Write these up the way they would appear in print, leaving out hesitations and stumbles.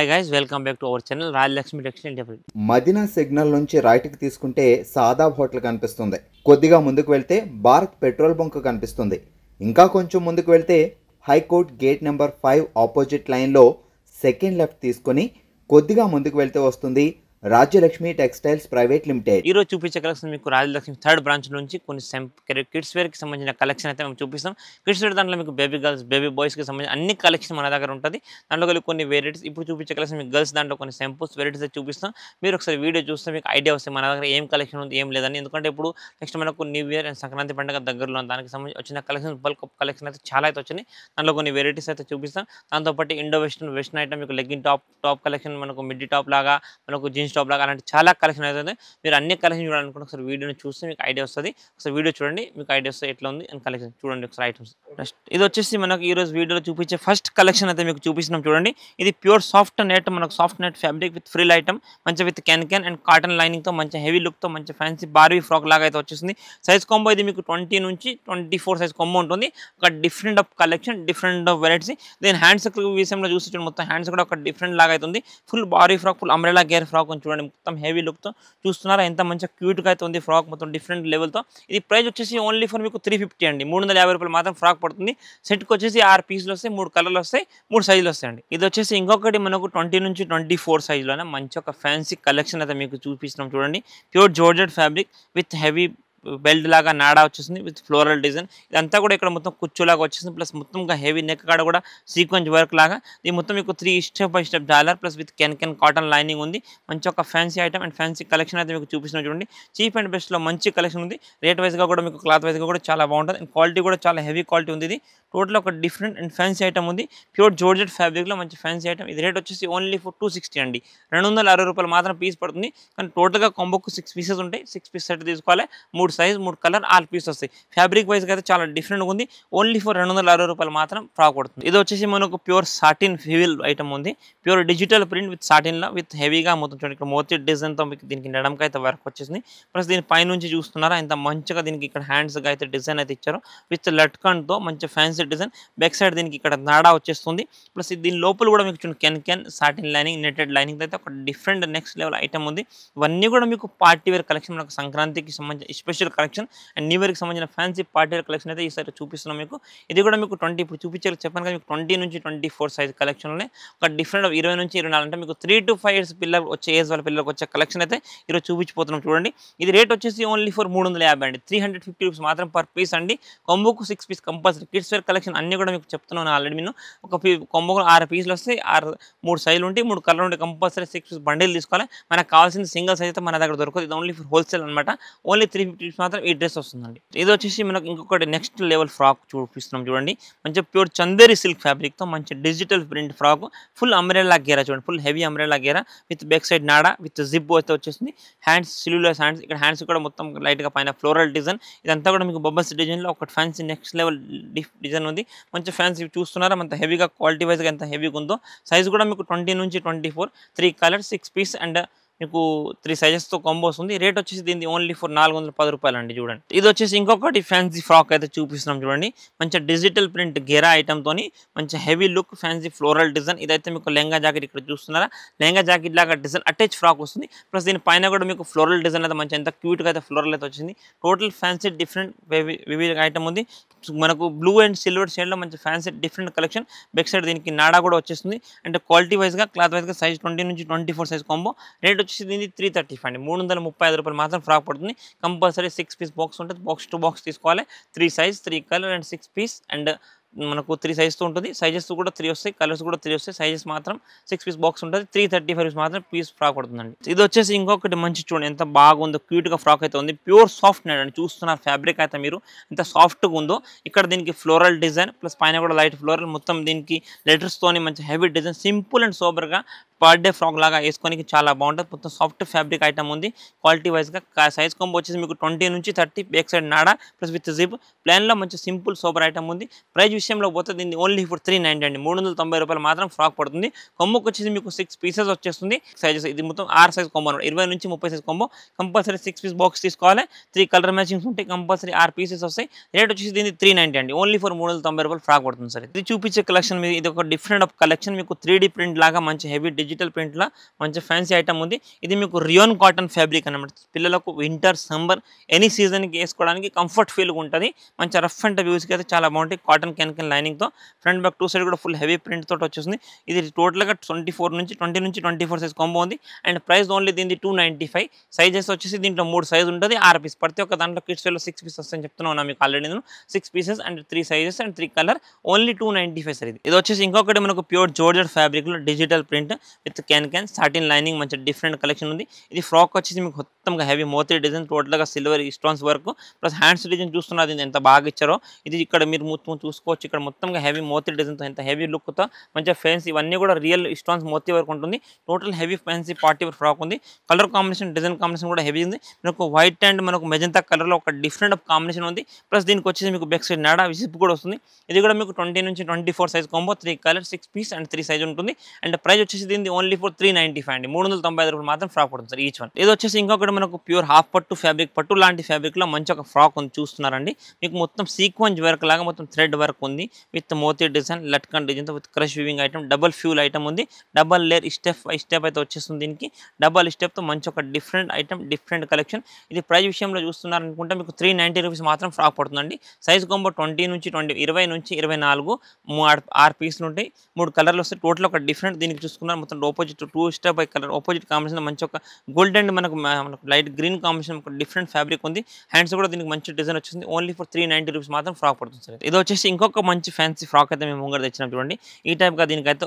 Hi guys welcome back to our channel Rajalakshmi textile develop. Madina signal నుంచి రైట్కి తీసుకుంటే Shadab hotel కనిపిస్తుంది. కొద్దిగా ముందుకు వెళ్తే భారత్ పెట్రోల్ బంక్ కనిపిస్తుంది. ఇంకా కొంచెం ముందుకు వెళ్తే హైకోర్ట్ గేట్ నెంబర్ 5 ఆపోజిట్ లైన్లో సెకండ్ లెఫ్ట్ తీసుకొని కొద్దిగా ముందుకు వెళ్తే వస్తుంది రాజ్యలక్ష్మి టెక్స్టైల్స్ ప్రైవేట్ లిమిటెడ్. ఈ రోజు చూపించే కలెక్షన్ మీకు రాజలక్ష్మి థర్డ్ బ్రాంచ్ నుంచి కొన్ని కిడ్స్ వేర్ కి సంబంధించిన కలెక్షన్ అయితే మేము చూపిస్తాం. కిడ్స్ వేర్ దాంట్లో మీకు బేబీ గర్ల్స్ బేబీ బాయ్స్ కి సంబంధించిన అన్ని కలెక్షన్ మన దగ్గర ఉంటుంది. దాంట్లో కలిగి కొన్ని వెరైటీస్ ఇప్పుడు చూపించే కలెక్షన్ మీకు గర్ల్స్ దాంట్లో కొన్ని సింపుల్స్ వెరైటీస్ అయితే చూపిస్తాం. మీరు ఒకసారి వీడియో చూస్తే మీకు ఐడియా వస్తుంది మన దగ్గర ఏం కలెక్షన్ ఉంది ఏం లేదని. ఎందుకంటే ఇప్పుడు నెక్స్ట్ మనకు న్యూ ఇయర్ అండ్ సంక్రాంతి పండుగ దగ్గరలో దానికి సంబంధించి వచ్చిన కలెక్షన్ బల్క్ కలెక్షన్ అయితే చాలా అయితే వచ్చినాయి. దాంట్లో కొన్ని వెరైటీస్ అయితే చూపిస్తాం. దాంతోపాటు ఇండో వెస్టర్న్ ఐటమ్ మీకు లెగ్గిన్ టాప్ కలెక్షన్ మనకు మిడ్డీ టాప్ లాగా మనకు జీన్స్ టాప్ లాగా అలాంటి చాలా కలెక్షన్ అయితే మీరు అన్ని కలెక్షన్ చూడాలనుకుంటే ఒకసారి వీడియోని చూస్తే మీకు ఐడియా వస్తుంది. ఒకసారి వీడియో చూడండి మీకు ఐడియా వస్తుంది ఎట్లా ఉంది అండ్ కలెక్షన్ చూడండి ఒకసారి ఐటమ్స్. నెక్స్ట్ ఇది వచ్చేసి మనకు ఈ రోజు వీడియోలో చూపించే ఫస్ట్ కలెక్షన్ అయితే మీకు చూపిస్తున్నాం చూడండి. ఇది ప్యూర్ సాఫ్ట్ నెట్ మనకు soft net fabric with frill item మంచి with can and cotton lining తో మంచి హెవీ లుక్ తో మంచి ఫ్యాన్సీ బార్బీ ఫ్రాక్ లాగా అయితే వచ్చేసింది. సైజ్ కాంబో ఇది మీకు 20 నుంచి 24 సైజ్ కాంబో ఉంటుంది. ఒక different of collection different of varieties. దీని హ్యాండ్స్ విషయంలో చూసి మొత్తం హ్యాండ్స్ కూడా ఒక డిఫరెంట్ లాగా అవుతుంది. Full body frock full umbrella gear frock చూడండి మొత్తం హెవీ లుక్ తో చూస్తున్నారా ఎంత మంచిగా క్యూట్గా అయితే ఉంది ఫ్రాక్ మొత్తం డిఫరెంట్ లెవెల్తో. ఇది ప్రైస్ వచ్చేసి ఓన్లీ ఫర్ మీకు 350 అండి. 350 రూపాయలు మాత్రం ఫ్రాక్ పడుతుంది. సెట్కి వచ్చేసి 6 పీసులు వస్తాయి, 3 కలర్లు వస్తాయి, 3 సైజులు వస్తాయండి. ఇది వచ్చేసి ఇంకొకటి మనకు 20 నుంచి 24 సైజులోనే మంచి ఒక ఫ్యాన్సీ కలెక్షన్ అయితే మీకు చూపిస్తున్నాం చూడండి. Pure georgette fabric with heavy belt లాగా నాడా వచ్చేసింది విత్ ఫ్లోరల్ డిజైన్. ఇదంతా కూడా ఇక్కడ మొత్తం కుచ్చులాగా వచ్చేసింది. ప్లస్ మొత్తంగా హెవీ నెక్ కాడ కూడా సీక్వెన్స్ వర్క్ లాగా ఇది మొత్తం మీకు 3 step by step dollar plus with can cotton lining ఉంది. మంచి ఒక fancy item and fancy collection అయితే మీకు చూపిస్తున్నాం చూడండి. చీప్ అండ్ బెస్ట్లో మంచి కలెక్షన్ ఉంది. రేట్ వైజ్గా కూడా మీకు క్లాత్ వైజ్గా కూడా చాలా బాగుంటుంది అండ్ క్వాలిటీ కూడా చాలా హెవీ క్వాలిటీ ఉంది. ఇది టోటల్ ఒక డిఫరెంట్ అండ్ ఫ్యాన్సీ ఐటమ్ ఉంది. ప్యూర్ జార్జెట్ ఫ్యాబ్రిక్లో మంచి ఫ్యాన్సీ ఐటమ్. ఇది రేట్ వచ్చేసి ఓన్లీ ఫర్ 260 అండి. 260 రూపాయలు మాత్రం పీస్ పడుతుంది. కానీ టోటల్గా కాంబోకు 6 పీసెస్ ఉంటాయి. 6 పీస్ సెట్ తీసుకోవాలి. 3 సైజ్ 3 కలర్ 6 పీస్ వస్తాయి. ఫ్యాబ్రిక్ వైజ్గా అయితే చాలా డిఫరెంట్గా ఉంది. ఓన్లీ ఫర్ 260 రూపాయలు మాత్రం ఫ్రాక్ పడుతుంది. ఇది వచ్చేసి మనకు ప్యూర్ సాటిన్ ఫివిల్ ఐటమ్ ఉంది. ప్యూర్ డిజిటల్ ప్రింట్ విత్ సాటిన్లో విత్ హెవీగా మొత్తం చూడండి ఇక్కడ మోతీ డిజైన్తో మీకు దీనికి నడంకి అయితే వర్క్ వచ్చేసింది. ప్లస్ దీని పైనుంచి చూస్తున్నారా ఎంత మంచిగా దీనికి ఇక్కడ హ్యాండ్స్గా అయితే డిజైన్ అయితే ఇచ్చారు విత్ లట్కన్తో మంచి ఫ్యాన్సీ డిజైన్. బ్యాక్ సైడ్ దీనికి ఇక్కడ నాడా వచ్చేస్తుంది. ప్లస్ దీని లోపల కూడా మీకు చూడండి can satin lining netted lining అయితే ఒక డిఫరెంట్ నెక్స్ట్ లెవెల్ ఐటమ్ ఉంది. ఇవన్నీ కూడా మీకు పార్టీ వేర్ కలెక్షన్ మనకు సంక్రాంతికి సంబంధించిన స్పెషల్ కలెక్షన్ అండ్ న్యూ ఇయర్కి సంబంధించిన ఫ్యాన్సీ పార్టీ వేర్ కలెక్షన్ అయితే ఈసారి చూపిస్తున్నాం మీకు. ఇది కూడా మీకు 20 ఇప్పుడు చూపించారు చెప్పాను కదా మీకు 20 నుంచి 24 సైజ్ కలెక్షన్లోనే ఒక డిఫరెంట్ 20 నుంచి 24 అంటే మీకు 3 to 5 ఇయర్స్ పిల్లలు వచ్చే ఏజ్ వాళ్ళ పిల్లలకు వచ్చే కలెక్షన్ అయితే ఈరోజు చూపించిపోతున్నాం చూడండి. ఇది రేట్ వచ్చేసి ఓన్లీ ఫర్ 350 అండి. 350 రూపీస్ మాత్రం పర్ పీస్ అండి. కొంబోకు 6 piece compulsory. Kids wear collection అన్ని కూడా మీకు చెప్తున్నాను ఆల్రెడీ. నేను ఒక కొంబోకు 6 పీసులు వస్తాయి. 3 సైజులు ఉంటాయి, 3 కలర్ ఉంటాయి. కంపల్సరీ 6 పీస్ బండిల్ తీసుకోవాలి. మనకు కావాల్సిన సింగిల్ సైజ్ అయితే మన దగ్గర దొరకదు. ఇది ఓన్లీ ఫర్ హోల్సేల్ అనమాట. ఓన్లీ 350 రూపీస్ మాత్రం ఈ డ్రెస్ వస్తుందండి. ఇది వచ్చేసి మనకు ఇంకొకటి నెక్స్ట్ లెవెల్ ఫ్రాక్ చూపిస్తున్నాం చూడండి. మంచి ప్యూర్ చందేరి సిల్క్ ఫ్యాబ్రిక్తో మంచి digital print frock full umbrella గేరా చూడండి. ఫుల్ హెవీ అంబ్రెల్లా గేరా విత్ బ్యాక్ సైడ్ నాడా విత్ జిప్ అయితే వచ్చేసింది. హ్యాండ్స్ సిల్యులర్ హ్యాండ్స్. ఇక్కడ హ్యాండ్స్ కూడా మొత్తం లైట్గా పైన ఫ్లోరల్ డిజైన్. ఇదంతా కూడా మీకు బబల్స్ డిజైన్లో ఒక ఫ్యాన్సీ నెక్స్ట్ లెవెల్ డిజైన్ ఉంది. మంచి ఫ్యాన్సీ చూస్తున్నారా అంత హెవీగా క్వాలిటీ వైజ్గా ఎంత హెవీగా ఉందో. సైజ్ కూడా మీకు 20 నుంచి 24 3 కలర్స్ 6 పీస్ అండ్ మీకు 3 సైజెస్తో కాంబో వస్తుంది. రేట్ వచ్చేసి దీన్ని ఓన్లీ ఫర్ 410 రూపాయలు అండి చూడండి. ఇది వచ్చేసి ఇంకొకటి ఫ్యాన్సీ ఫ్రాక్ అయితే చూపిస్తున్నాం చూడండి. మంచి డిజిటల్ ప్రింట్ గెరా ఐటమ్తోని మంచి heavy look fancy floral design. ఇదైతే మీకు లెంగా జాకెట్ ఇక్కడ చూస్తున్నారా లెంగా జాకెట్ లాగా డిజైన్ అటాచ్ ఫ్రాక్ వస్తుంది. ప్లస్ దీని పైన కూడా మీకు ఫ్లోరల్ డిజైన్ అయితే మంచి ఎంత క్యూట్గా అయితే ఫ్లోరల్ అయితే వచ్చింది. టోటల్ ఫ్యాన్సీ డిఫరెంట్ వివిధ ఐటమ్ ఉంది. మనకు బ్లూ అండ్ సిల్వర్ షేడ్లో మంచి fancy different collection. Back side దీనికి నాడా కూడా వచ్చేస్తుంది. అంటే క్వాలిటీ వైజ్గా క్లాత్ వైజ్గా సైజ్ 20 నుంచి 24 సైజ్ కాంబో. రేట్ వచ్చేసి దీనికి 335 అండి. 335 రూపాయలు మాత్రం ఫ్రాక్ పడుతుంది. కంపల్సరీ 6 పీస్ బాక్స్ ఉంటుంది. బాక్స్ టు బాక్స్ తీసుకోవాలి. 3 size 3 colour and 6 piece and మనకు 3 సైజ్తో ఉంటుంది. సైజెస్ కూడా 3 వస్తాయి, కలర్స్ కూడా 3 వస్తాయి. సైజెస్ మాత్రం 6 పీస్ బాక్స్ ఉంటుంది. 335 రూపీస్ మాత్రం పీస్ ఫ్రాక్ పడుతుందండి. ఇది వచ్చేసి ఇంకొకటి మంచి చూడండి ఎంత బాగుందో క్యూట్గా ఫ్రాక్ అయితే ఉంది. ప్యూర్ సాఫ్ట్ నెట్ అండి. చూస్తున్న ఫ్యాబ్రిక్ అయితే మీరు ఎంత సాఫ్ట్గా ఉందో. ఇక్కడ దీనికి ఫ్లోరల్ డిజైన్ ప్లస్ పైన కూడా లైట్ ఫ్లోరల్ మొత్తం దీనికి లెటర్స్తోని మంచి హెవీ డిజైన్ సింపుల్ అండ్ సోబర్గా బర్త్డే ఫ్రాక్ లాగా వేసుకోనికి చాలా బాగుంటుంది. మొత్తం సాఫ్ట్ ఫ్యాబ్రిక్ ఐటమ్ ఉంది. క్వాలిటీ వైజ్గా సైజ్ కాంబో వచ్చేసి మీకు 20 నుంచి 30 బ్యాక్ సైడ్ నాడా ప్లస్ విత్ జిప్ ప్లాన్లో మంచి సింపుల్ సోబర్ ఐటమ్ ఉంది. ప్రైస్ విషయంలో పోతే దీన్ని ఓన్లీ ఫర్ 390 అండి. 390 రూపాయలు మాత్రం ఫ్రాక్ పడుతుంది. కొమ్మకు వచ్చేసి మీకు 6 పీసెస్ వచ్చేస్తుంది. సైజెస్ ఇది మొత్తం 6 సైజ్ కాంబో 20 నుంచి 30 size combo. Compulsory 6 piece box తీసుకోవాలి. 3 కలర్ మ్యాచింగ్స్ ఉంటాయి. కంపల్సరీ 6 పీసెస్ వస్తాయి. రేట్ వచ్చేసి దీన్ని 390 అండి. ఓన్లీ ఫర్ 390 రూపాయలు ఫ్రాక్ పడుతుంది. సార్ ఇది చూపించే కలెక్షన్ ఇది ఒక డిఫరెంట్ ఆఫ్ కలెక్షన్. మీకు 3D ప్రింట్ లాగా మంచి హెవీ డిజిటల్ డిజిటల్ ప్రింట్‌లా మంచి ఫ్యాన్సీ ఐటమ్ ఉంది. ఇది మీకు రియోన్ కాటన్ ఫ్యాబ్రిక్ అన్నమాట. పిల్లలకు వింటర్, సమ్మర్ ఎనీ సీజన్‌కి ఏసుకోవడానికి కంఫర్ట్ ఫీల్‌గా ఉంటది. మంచి రఫ్ అండ్ టఫ్ యూజ్‌కి అయితే చాలా బాగుంటాయి. కాటన్ క్యాన్ లైనింగ్‌తో ఫ్రంట్ బ్యాక్ 2 సైడ్ కూడా ఫుల్ హెవీ ప్రింట్ తోటి వచ్చేసింది. ఇది టోటల్‌గా 20-24 సైజ్ కాంబో ఉంది. అండ్ ప్రైస్ ఓన్లీ దీనిది 295. సైజెస్ వచ్చేసి దీంట్లో 3 సైజ్ ఉంటది. 6 పీస్. ప్రతి ఒక్క దాంట్లో కిడ్స్ వేర్‌లో 6 పీస్ వస్తాయని చెప్తున్నా ఉన్నా మీకు ఆల్రెడీ నేను. 6 pieces and 3 sizes and 3 colour. Only 295 sir ఇది. ఇది వచ్చేసి ఇంకొకటి మనకు ప్యూర్ జార్జెట్ ఫ్యాబ్రిక్‌లో digital print with can satin lining మంచి డిఫరెంట్ కలెక్షన్ ఉంది. ఇది ఫ్రాక్ వచ్చేసి మీకు మొత్తంగా హెవీ మోతీ డిజైన్ టోటల్‌గా silver stones work plus hands design చూస్తున్నారు ఎంత బాగా ఇచ్చారో. ఇది ఇక్కడ మీరు మొత్తం చూసుకోవచ్చు. ఇక్కడ మొత్తంగా హెవీ మోతీ డిజైన్‌తో ఎంత హెవీ లుక్‌తో మంచిగా ఫ్యాన్సీ ఇవన్నీ కూడా రియల్ స్టోన్స్ మోతీ వర్క్ ఉంటుంది. Total heavy fancy party wear frock ఉంది. కలర్ కాంబినేషన్ డిజైన్ కాంబినేషన్ కూడా హెవీ ఉంది. మనకు వైట్ అండ్ మనకు మెజంతా కలర్‌లో ఒక డిఫరెంట్ కాంబినేషన్ ఉంది. ప్లస్ దీనికి వచ్చేసి మీకు బ్యాక్ సైడ్ నాడా విజిప్ కూడా వస్తుంది. ఇది కూడా మీకు 20-24 size combo 3 colour 6 piece and 3 size ఉంటుంది. అండ్ ప్రైస్ వచ్చేసి దీనిది ఓన్లీ ఫర్ 395 అండి. 395 రూపాయలు మాత్రం ఫ్రాక్ పడుతుంది సార్ ఈచ్ వన్. ఇది వచ్చేసి ఇంకొకటి మనకు ప్యూర్ హాఫ్ పట్టు ఫ్యాబ్రిక్ పట్టు లాంటి ఫ్యాబ్రిక్‌లో మంచి ఒక ఫ్రాక్ ఉంది చూస్తున్నారండి. మీకు మొత్తం సీక్వెన్స్ వర్క్ లాగా మొత్తం థ్రెడ్ వర్క్ ఉంది విత్ మోతీ డిజైన్ లట్కన్ డిజైన్‌తో with crush weaving item double ఫ్యూల్ ఐటమ్ ఉంది. Double layer step by step అయితే వచ్చేస్తుంది. దీనికి డబుల్ స్టెప్‌తో మంచి ఒక డిఫరెంట్ ఐటమ్ డిఫరెంట్ కలెక్షన్. ఇది ప్రైస్ విషయంలో చూస్తున్నారనుకుంటే మీకు 390 రూపీస్ మాత్రం ఫ్రాక్ పడుతుందండి. సైజ్ కాంబో 20-24 6 పీసులు ఉంటాయి. 3 కలర్లు వస్తాయి. టోటల్ ఒక డిఫరెంట్ దీనికి చూసుకున్నారు మొత్తం opposite 2 step by colour opposite combination మంచి ఒక గోల్డ్ అండ్ మనకు లైట్ గ్రీన్ కాంబినేషన్ ఒక డిఫరెంట్ ఫ్యాబ్రిక్ ఉంది. హ్యాండ్స్ కూడా దీనికి మంచి డిజైన్ వచ్చింది. ఓన్లీ ఫర్ 390 రూపీస్ మాత్రం ఫ్రాక్ పడుతుంది సార్. ఇది వచ్చేసి ఇంకొక మంచి ఫ్యాన్సీ ఫ్రాక్ అయితే మేము ముంగడ తెచ్చినాం చూడండి. ఈ టైప్‌గా దీనికైతే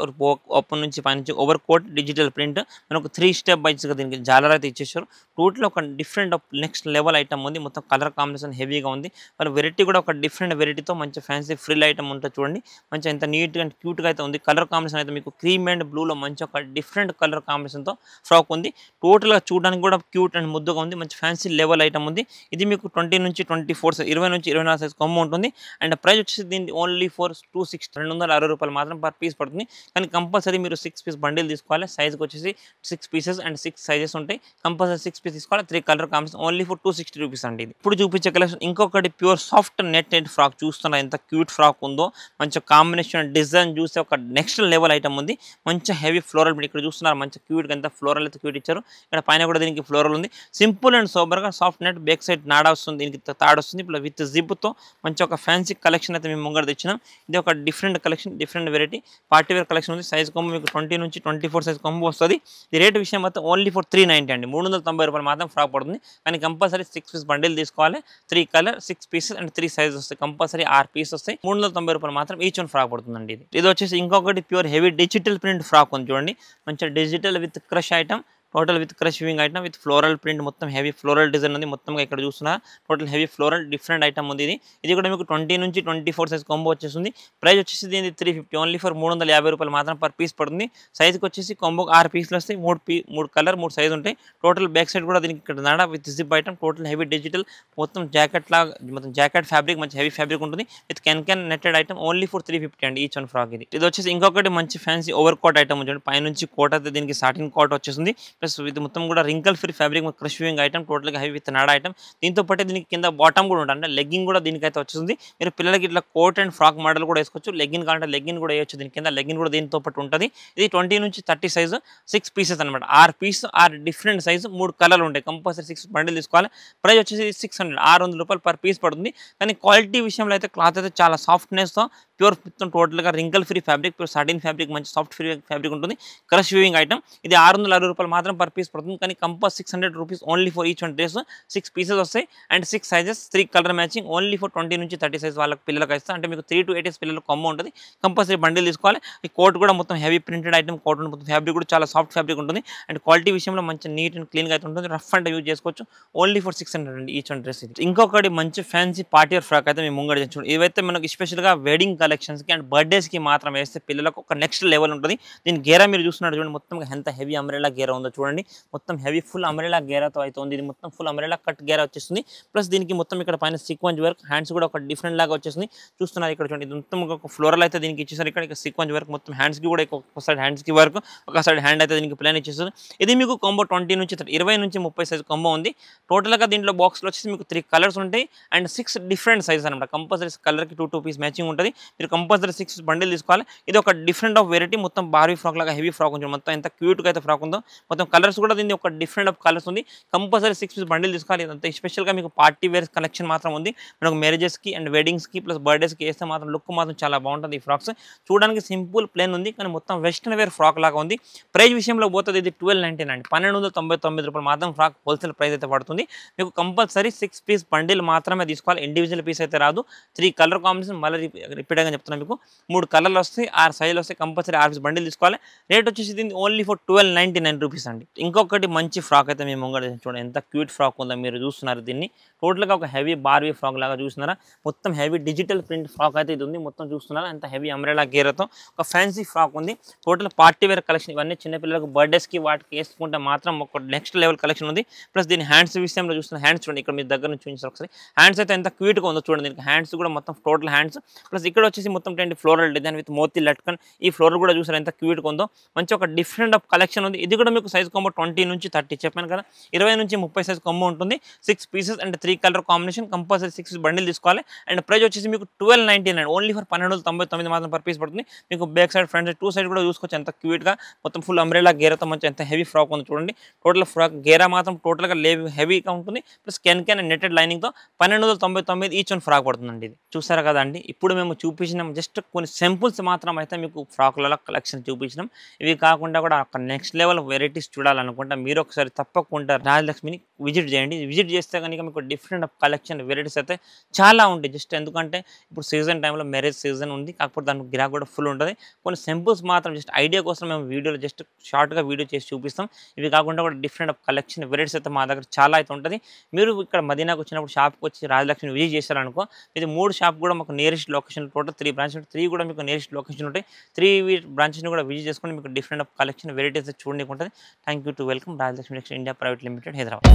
ఓపెన్ నుంచి పైనుంచి ఓవర్ కోట్ డిజిటల్ ప్రింట్ మనకు 3 స్టెప్ వైస్‌గా దీనికి జాలర్ అయితే ఇచ్చేసారు. టోటల్ ఒక డిఫరెంట్ నెక్స్ట్ లెవెల్ ఐటమ్ ఉంది. మొత్తం కలర్ కాంబినేషన్ హెవీగా ఉంది. మరి వెరైటీ కూడా ఒక డిఫరెంట్ వెరైటీతో మంచి ఫ్యాన్సీ ఫ్రిల్ ఐటమ్ ఉంటుంది చూడండి. మంచి ఎంత నీట్‌గా అండ్ క్యూట్‌గా అయితే ఉంది. కలర్ కాంబినేషన్ అయితే మీకు క్రీమ్ అండ్ బ్లూలో మంచి ఒక డిఫరెంట్ కలర్ కాంబినేషన్‌తో ఫ్రాక్ ఉంది. టోటల్‌గా చూడడానికి కూడా క్యూట్ అండ్ ముద్దుగా ఉంది. మంచి ఫ్యాన్సీ లెవెల్ ఐటమ్ ఉంది. ఇది మీకు 20-24 20-24 సైజ్ కాంబో ఉంటుంది. అండ్ ప్రైస్ వచ్చేసి దీనికి ఓన్లీ ఫర్ 260 రూపాయలు మాత్రం పర్ పీస్ పడుతుంది. కానీ కంపల్సరీ మీరు 6 పీస్ బండిల్ తీసుకోవాలి. సైజ్కి వచ్చేసి 6 పీసెస్ అండ్ 6 సైజెస్ ఉంటాయి. కంపల్సరీ 6 పీస్ తీసుకోవాలి. 3 colour combination only for 260 rupees అండి. ఇది ఇప్పుడు చూపించే కలెక్షన్ ఇంకొకటి ప్యూర్ సాఫ్ట్ నెట్ ఫ్రాక్ చూస్తున్నారు ఎంత క్యూట్ ఫ్రాక్ ఉందో. మంచి కాంబినేషన్ డిజైన్ చూస్తే ఒక నెక్స్ట్ లెవెల్ ఐటమ్ ఉంది. మంచి హెవీ ఫ్లోరల్ ఇక్కడ చూస్తున్నారు మంచి క్యూట్గా ఎంత ఫ్లోరల్ అయితే క్యూట్ ఇచ్చారు. ఇక్కడ పైన కూడా దీనికి ఫ్లోరల్ ఉంది. సింపుల్ అండ్ సోబర్గా సాఫ్ట్ నెట్ బ్యాక్ సైడ్ నాడా వస్తుంది. దీనికి తాడు వస్తుంది. ఇప్పుడు విత్ జిప్తో మంచి ఒక ఫ్యాన్సీ కలెక్షన్ అయితే మేము ముంగడ తెచ్చినాం. ఇది ఒక different collection different variety party wear collection ఉంది. సైజ్ కాంబో మీకు 20-24 సైజ్ కాంబో వస్తుంది. ఈ రేట్ విషయం మొత్తం ఓన్లీ ఫర్ 390 అండి. 390 రూపాయలు మాత్రం ఫ్రాక్ పడుతుంది. కానీ కంపల్సరీ 6 పీస్ బండిల్ తీసుకోవాలి. 3 కలర్ 6 పీసెస్ అండ్ 3 సైజ్ వస్తాయి. కంపల్సరీ 6 పీస్ వస్తాయి. 390 రూపాయలు మాత్రం ఈచ్ వన్ ఫ్రాక్ పడుతుందండి. ఇది వచ్చేసి ఇంకొకటి pure heavy digital print frock ఉంది చూడండి. మంచి digital with crush item total with crush weaving item with floral print మొత్తం హెవీ ఫ్లోరల్ డిజైన్ ఉంది. మొత్తంగా ఇక్కడ చూస్తున్నా total heavy floral different item ఉంది. ఇది కూడా మీకు 20-24 సైజ్ కాంబో వచ్చేస్తుంది. ప్రైస్ వచ్చేసి దీనికి 350 ఓన్లీ ఫర్ 350 రూపాయలు మాత్రం పర్ పీస్ పడుతుంది. సైజ్కి వచ్చేసి కాంబోకి 6 పీసులు వస్తాయి. 3 కలర్ 3 సైజ్ ఉంటాయి. టోటల్ బ్యాక్ సైడ్ కూడా దీనికి ఇక్కడ నాడా with zip item total heavy digital మొత్తం జాకెట్ లాగా మొత్తం జాకెట్ ఫ్యాబ్రిక్ మంచి హెవీ ఫ్యాబ్రిక్ ఉంటుంది. With can netted item only for 350 అండి ఈచ్ వన్ ఫ్రాక్. ఇది వచ్చేసి ఇంకొకటి మంచి ఫ్యాన్సీ ఓవర్ కోట్ ఐటమ్ ఉంది. పైనుంచి కోట్ అయితే దీనికి సాటిన్ కోట్ వచ్చేస్తుంది. ప్లస్ ఇది మొత్తం కూడా wrinkle free fabric crush weaving item టోటల్గా హెవీ విత్ నాడా ఐటమ్. దీంతో పాటు దీనికి కింద బాటమ్ కూడా ఉంటుంది. అంటే లెగ్గింగ్ కూడా దీనికైతే వచ్చేస్తుంది. మీరు పిల్లలకి ఇట్లా కోట్ అండ్ ఫ్రాక్ మోడల్ కూడా వేసుకోవచ్చు. లెగ్గిన్ కావాలంటే లెగ్గిన్ కూడా వేయచ్చు. దీని కింద లెగ్గిన్ కూడా దీంతో పాటు ఉంటుంది. ఇది 20-30 సైజు 6 పీసెస్ అనమాట. 6 పీస్ 6 డిఫరెంట్ సైజు 3 కలర్లు ఉంటాయి. కంపల్సరీ 6 బండిల్ తీసుకోవాలి. ప్రైస్ వచ్చేసి 600 రూపాయలు పర్ పీస్ పడుతుంది. కానీ క్వాలిటీ విషయంలో అయితే క్లాత్ అయితే చాలా సాఫ్ట్నెస్తో ప్యూర్ మొత్తం టోటల్గా wrinkle free fabric pure satin fabric మంచి సాఫ్ట్ ఫ్రీ ఫ్యాబ్రిక్ ఉంటుంది. క్రష్ వీవింగ్ ఐటమ్ ఇది 660 రూపాయలు మాత్రం పర్ పీస్ పడుతుంది. కానీ compulsory 600 rupees only for each one dress 6 pieces వస్తాయి. And 6 sizes 3 colour matching only for 20-30 size వాళ్ళకి పిల్లలకి ఇస్తాం. అంటే మీకు 3 to 8 పిల్లలకు కాంబో ఉంటుంది. కంపల్సరీ బండిల్ తీసుకోవాలి. ఈ కోట్ కూడా మొత్తం హెవీ ప్రింటెడ్ ఐటమ్ కోట్ మొత్తం ఫ్యాబ్రిక్ కూడా చాలా సాఫ్ట్ ఫ్యాబ్రిక్ ఉంటుంది. అండ్ క్వాలిటీ విషయంలో మంచి నీట్ అండ్ క్లీన్గా అయితే ఉంటుంది. రఫ్ అండ్ యూజ్ చేసుకోవచ్చు. ఓన్లీ ఫర్ 600 అండి ఈచ్ వన్ డ్రెస్. ఇంకొకటి మంచి ఫ్యాన్సీ పార్టీ వేర్ ఫ్రాక్ అయితే మేము ముంగడ చూడండి. ఇవైతే మనకి స్పెషల్గా వెడ్డింగ్ కలెక్షన్స్కి అండ్ బర్త్డేస్కి మాత్రం వేస్తే పిల్లలకు ఒక నెక్స్ట్ లెవెల్ ఉంటుంది. దీని గేరా మీరు చూస్తున్నారు చూడండి మొత్తం ఎంత హెవీ అంబ్రెల్లా గేరా ఉందో చూడండి మొత్తం హెవీ ఫుల్ అంబ్రెలా గేరాతో అయితే ఉంది. ఇది మొత్తం ఫుల్ అంబ్రెలా కట్ గేరా వచ్చేస్తుంది. ప్లస్ దీనికి మొత్తం ఇక్కడ పైన సీక్వెన్స్ వర్క్, హ్యాండ్స్ కూడా ఒక డిఫరెంట్ లాగా వచ్చేస్తుంది. చూస్తున్నారు ఇక్కడ చూడండి, ఇది మొత్తం ఒక ఫ్లోరల్ అయితే దీనికి ఇచ్చేసారు. ఇక్కడ సీక్వెన్స్ వర్క్ మొత్తం హ్యాండ్స్కి కూడా ఒక సైడ్ హ్యాండ్స్కి వర్క్, ఒక సైడ్ హ్యాండ్ అయితే దీనికి ప్లాన్ ఇచ్చేస్తుంది. ఇది మీకు కాంబో 20 నుంచి 20 నుంచి 30 సైజ్ కాంబో ఉంది. టోటల్గా దీంట్లో బాక్స్లో వచ్చేసి మీకు 3 కలర్స్ ఉంటాయి అండ్ 6 డిఫరెంట్ సైజెస్ అనమాట. కంపల్సరీ కలర్కి 2 పీస్ మ్యాచింగ్ ఉంటుంది. మీరు కంపల్సరీ 6 బండిల్ తీసుకోవాలి. ఇది ఒక డిఫరెంట్ ఆఫ్ వెరైటీ, మొత్తం బార్బీ ఫ్రాక్ లాగా హెవీ ఫ్రాక్ ఉంటుంది. మొత్తం ఎంత క్యూట్గా అయితే ఫ్రాక్ ఉందో, మొత్తం కలర్స్ కూడా దీనికి ఒక డిఫరెంట్ ఆఫ్ కలర్స్ ఉంది. కంపల్సరీ 6 పీస్ బండిల్ తీసుకోవాలి. ఇదంతా స్పెషల్గా మీకు పార్టీ వేర్ కలెక్షన్ మాత్రం ఉంది. మనకు మ్యారేజెస్కి అండ్ వెడ్డింగ్స్కి ప్లస్ బర్త్డేస్కి వేస్తే మాత్రం లుక్ మాత్రం చాలా బాగుంటుంది. ఈ ఫ్రాక్స్ చూడడానికి సింపుల్ ప్లేన్ ఉంది, కానీ మొత్తం వెస్టర్న్ వేర్ ఫ్రాక్ లాగా ఉంది. ప్రైస్ విషయంలో పోతుంది ఇది 1299 అండి, 1299 రూపాయలు మాత్రం ఫ్రాక్ హోల్సేల్ ప్రైస్ అయితే పడుతుంది. మీకు కంపల్సరీ 6 పీస్ బండిల్ మాత్రమే తీసుకోవాలి. ఇండివిజువల్ పీస్ అయితే రాదు. 3 కలర్ కాంబినేషన్, మళ్ళీ రిపీట్గా చెప్తున్నాను మీకు 3 కలర్లు వస్తాయి, 6 సైజులు వస్తాయి. కంపల్సరీ 6 పీస్ బండిల్ తీసుకోవాలి. రేట్ వచ్చేసి దీనికి ఓన్లీ ఫర్ 1299 రూపీస్ అండి. ఇంకొకటి మంచి ఫ్రాక్ అయితే మేము ముంగడ చూడండి, ఎంత క్యూట్ ఫ్రాక్ ఉందో మీరు చూస్తున్నారు. దీన్ని టోటల్గా ఒక హెవీ బార్బీ ఫ్రాక్ లాగా చూస్తున్నారా, మొత్తం హెవీ డిజిటల్ ప్రింట్ ఫ్రాక్ అయితే ఇది ఉంది. మొత్తం చూస్తున్నారా ఎంత హెవీ అంబ్రెలా గేరతో ఒక ఫ్యాన్సీ ఫ్రాక్ ఉంది. టోటల్ పార్టీ వేర్ కలెక్షన్, ఇవన్నీ చిన్నపిల్లలకు బర్త్డేస్కి వాటికి వేసుకుంటే మాత్రం ఒక నెక్స్ట్ లెవెల్ కలెక్షన్ ఉంది. ప్లస్ దీని హ్యాండ్స్ విషయంలో చూస్తున్న హ్యాండ్స్ చూడండి, ఇక్కడ మీ దగ్గర నుంచి చూపించారు ఒకసారి. హ్యాండ్స్ అయితే ఎంత క్యూట్గా ఉందో చూడండి. దీనికి హ్యాండ్స్ కూడా మొత్తం టోటల్ హ్యాండ్స్, ప్లస్ ఇక్కడ వచ్చేసి మొత్తం ఫ్లోరల్ డిజైన్ విత్ మోతీ లట్కన్. ఈ ఫ్లోర్ కూడా చూసారు ఎంత క్యూట్గా ఉందో. మంచి ఒక డిఫరెంట్ ఆఫ్ కలెక్షన్ ఉంది. ఇది కూడా మీకు సైజ్ కాంబో 20 నుంచి 30 చెప్పాను కదా, 20 నుంచి 30 సైజ్ కాంబో ఉంటుంది. 6 pieces and 3 colour combination. Compulsory 6 bundle తీసుకోవాలి. అండ్ ప్రైస్ వచ్చేసి మీకు 1299 ఓన్లీ ఫర్ 1299 మాత్రం పర్ పీస్ పడుతుంది. మీకు back side front side 2 side కూడా చూసుకోవచ్చు ఎంత క్యూట్గా. మొత్తం ఫుల్ అంబ్రెలా గేరాతో మంచి ఎంత హెవీ ఫ్రాక్ ఉంది చూడండి. టోటల్ ఫ్రాక్ గేరా మాత్రం టోటల్గా హెవీగా ఉంటుంది. ప్లస్ కెన్ నెట్టెడ్ లైనింగ్తో 1299 ఈచ్ వన్ ఫ్రాక్ పడుతుందండి. ఇది చూసారా కదండి, ఇప్పుడు మేము చూపించినాం జస్ట్ కొన్ని సింపుల్స్ మాత్రం అయితే మీకు ఫ్రాక్లలో కలెక్షన్ చూపించినాం. ఇవి కాకుండా కూడా ఒక నెక్స్ట్ లెవెల్ వెరైటీస్ చూడాలనుకుంటా మీరు ఒకసారి తప్పకుండా రాజలక్ష్మిని విజిట్ చేయండి. విజిట్ చేస్తే కనుక మీకు డిఫరెంట్ ఆఫ్ కలెక్షన్ వెరైటీస్ అయితే చాలా ఉంటాయి. జస్ట్ ఎందుకంటే ఇప్పుడు సీజన్ టైంలో మ్యారేజ్ సీజన్ ఉంది, కాకపోతే దానికి గిరాక్ కూడా ఫుల్ ఉంటుంది. కొన్ని సింపుల్స్ మాత్రం జస్ట్ ఐడియా కోసం మేము వీడియోలో జస్ట్ షార్ట్గా వీడియో చేసి చూపిస్తాం. ఇవి కాకుండా కూడా డిఫరెంట్ ఆఫ్ కలెక్షన్ వెరైటీస్ అయితే మా దగ్గర చాలా అయితే ఉంటుంది. మీరు ఇక్కడ మదీనాకు వచ్చినప్పుడు షాప్కి వచ్చి రాజలక్ష్మిని విజిట్ చేశారనుకో, ఇది 3 షాప్ కూడా మాకు నియరెస్ట్ లొకేషన్, టోటల్ 3 బ్రాంచెస్ ఉంటాయి. 3 కూడా మీకు నియరెస్ట్ లొకేషన్ ఉంటాయి. 3 బ్రాంచెస్ని కూడా విజిట్ చేసుకొని మీకు డిఫరెంట్ ఆఫ్ కలెక్షన్ వెరైటీస్ చూడడానికి ఉంటుంది. Thank you to welcome Rajalakshmi textiles India private limited, Hyderabad.